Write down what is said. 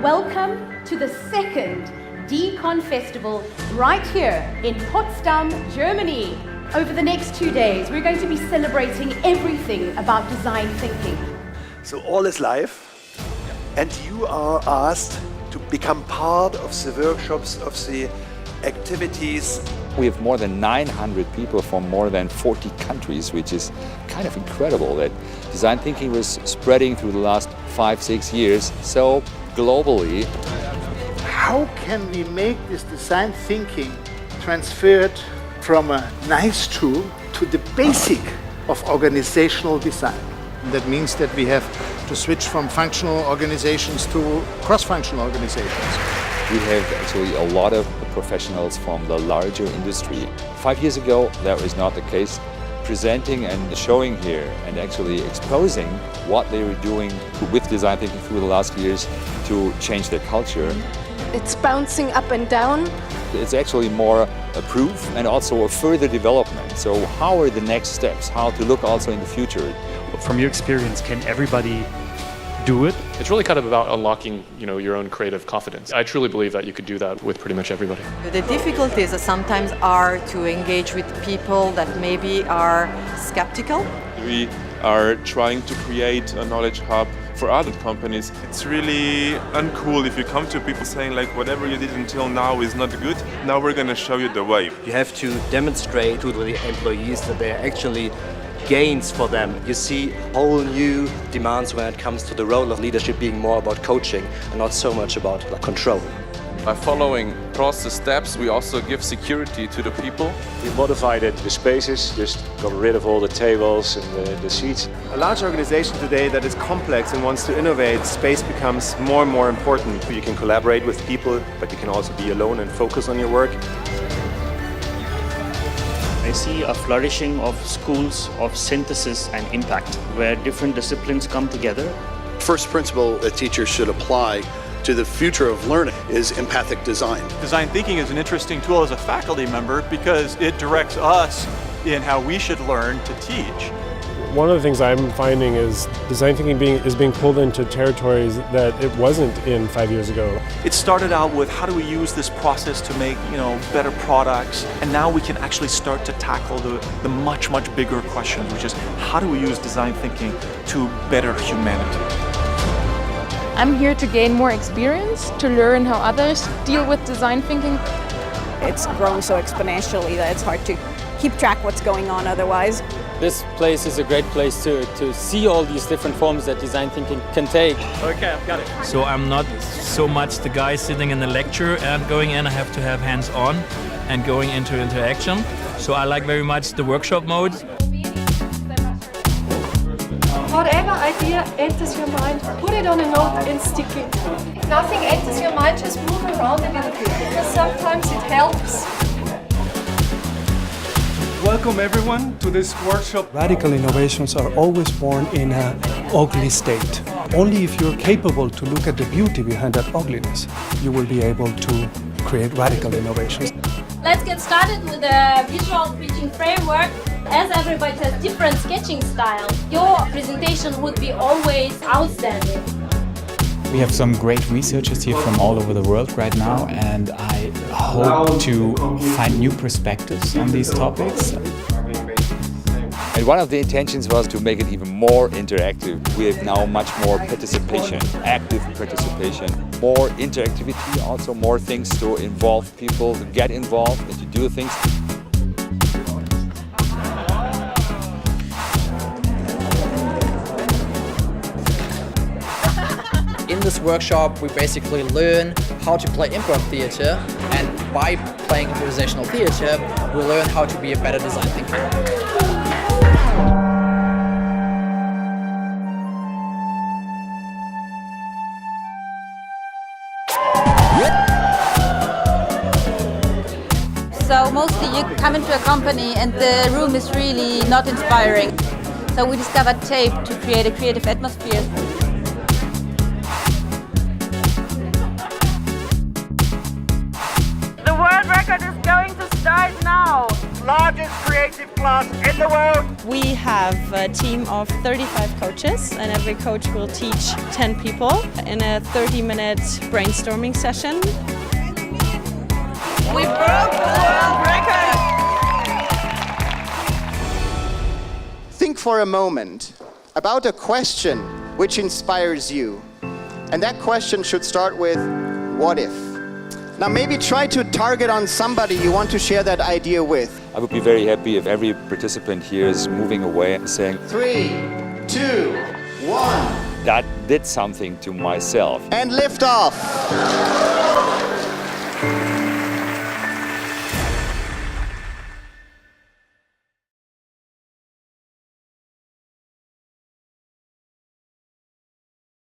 Welcome to the second d.confestival right here in Potsdam, Germany. Over the next 2 days, we're going to be celebrating everything about design thinking. So all is live, and you are asked to become part of the workshops, of the activities. We have more than 900 people from more than 40 countries, which is kind of incredible that design thinking was spreading through the last 5-6 years so globally. How can we make this design thinking transferred from a nice tool to the basic of organizational design? That means that we have to switch from functional organizations to cross-functional organizations. We have actually a lot of professionals from the larger industry. 5 years ago, that was not the case. Presenting and showing here and actually exposing what they were doing with design thinking through the last years to change their culture. It's bouncing up and down. It's actually more a proof and also a further development. So how are the next steps? How to look also in the future? From your experience, can everybody do it? It's really kind of about unlocking, your own creative confidence. I truly believe that you could do that with pretty much everybody. The difficulties sometimes are to engage with people that maybe are skeptical. We are trying to create a knowledge hub for other companies. It's really uncool if you come to people saying like whatever you did until now is not good. Now we're going to show you the way. You have to demonstrate to the employees that they're actually gains for them. You see whole new demands when it comes to the role of leadership being more about coaching and not so much about control. By following process steps, we also give security to the people. We modified the spaces, just got rid of all the tables and the seats. A large organization today that is complex and wants to innovate, space becomes more and more important. You can collaborate with people, but you can also be alone and focus on your work. I see a flourishing of schools of synthesis and impact, where different disciplines come together. First principle that teachers should apply to the future of learning is empathic design. Design thinking is an interesting tool as a faculty member because it directs us in how we should learn to teach. One of the things I'm finding is design thinking is being pulled into territories that it wasn't in 5 years ago. It started out with how do we use this process to make better products, and now we can actually start to tackle the much bigger questions, which is how do we use design thinking to better humanity. I'm here to gain more experience, to learn how others deal with design thinking. It's grown so exponentially that it's hard to keep track what's going on otherwise. This place is a great place to see all these different forms that design thinking can take. Okay, I've got it. So I'm not so much the guy sitting in the lecture and going in. I have to have hands-on and going into interaction. So I like very much the workshop mode. Whatever idea enters your mind, put it on a note and stick it. If nothing enters your mind, just move around a little bit, because sometimes it helps. Welcome everyone to this workshop. Radical innovations are always born in an ugly state. Only if you're capable to look at the beauty behind that ugliness, you will be able to create radical innovations. Let's get started with the visual teaching framework. As everybody has different sketching styles, your presentation would be always outstanding. We have some great researchers here from all over the world right now, and I hope to find new perspectives on these topics. And one of the intentions was to make it even more interactive. We have now much more participation, active participation, more interactivity, also more things to involve people, to get involved and to do things. In this workshop, we basically learn how to play improv theater, and by playing improvisational theater, we learn how to be a better design thinker. So mostly you come into a company and the room is really not inspiring. So we discovered tape to create a creative atmosphere. The world record is going to start now. Largest creative class in the world. We have a team of 35 coaches, and every coach will teach 10 people in a 30-minute brainstorming session. We broke the world record! Think for a moment about a question which inspires you. And that question should start with, what if? Now maybe try to target on somebody you want to share that idea with. I would be very happy if every participant here is moving away and saying, 3, 2, 1. That did something to myself. And lift off.